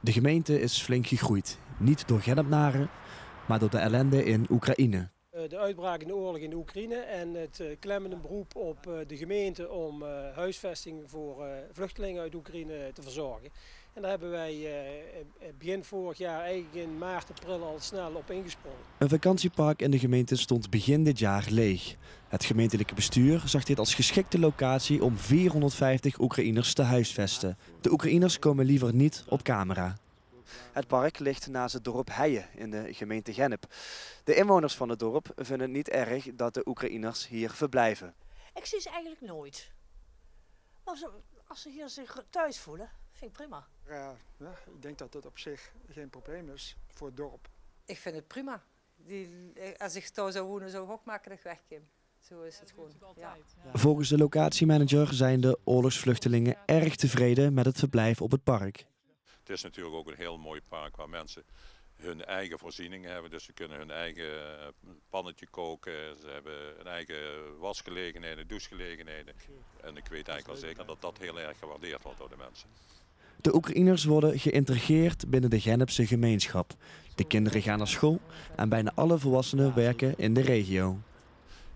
De gemeente is flink gegroeid. Niet door Gennepnaren, maar door de ellende in Oekraïne. De uitbraak in de oorlog in de Oekraïne en het klemmende beroep op de gemeente om huisvesting voor vluchtelingen uit Oekraïne te verzorgen. En daar hebben wij begin vorig jaar, eigenlijk in maart, april al snel op ingesprongen. Een vakantiepark in de gemeente stond begin dit jaar leeg. Het gemeentelijke bestuur zag dit als geschikte locatie om 450 Oekraïners te huisvesten. De Oekraïners komen liever niet op camera. Het park ligt naast het dorp Heijen in de gemeente Gennep. De inwoners van het dorp vinden het niet erg dat de Oekraïners hier verblijven. Ik zie ze eigenlijk nooit. Als ze hier zich thuis voelen, vind ik prima. Ja, ik denk dat dat op zich geen probleem is voor het dorp. Ik vind het prima. Als ik thuis zou wonen, zou ik ook makkelijk wegkomen. Zo is het gewoon. Ja. Volgens de locatiemanager zijn de oorlogsvluchtelingen erg tevreden met het verblijf op het park. Het is natuurlijk ook een heel mooi park waar mensen hun eigen voorzieningen hebben. Dus ze kunnen hun eigen pannetje koken, ze hebben hun eigen wasgelegenheden, douchegelegenheden. En ik weet eigenlijk wel zeker dat dat heel erg gewaardeerd wordt door de mensen. De Oekraïners worden geïntegreerd binnen de Gennepse gemeenschap. De kinderen gaan naar school en bijna alle volwassenen werken in de regio.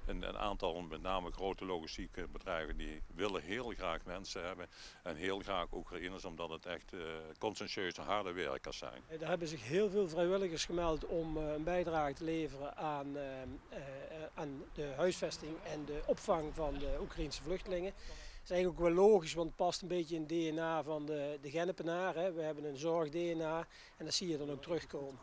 Een aantal, met name grote logistieke bedrijven, die willen heel graag mensen hebben. En heel graag Oekraïners, omdat het echt conscientieuze, harde werkers zijn. Er hebben zich heel veel vrijwilligers gemeld om een bijdrage te leveren aan de huisvesting en de opvang van de Oekraïnse vluchtelingen. Dat is eigenlijk ook wel logisch, want het past een beetje in het DNA van de Gennepenaar. We hebben een zorg-DNA en dat zie je dan ook terugkomen.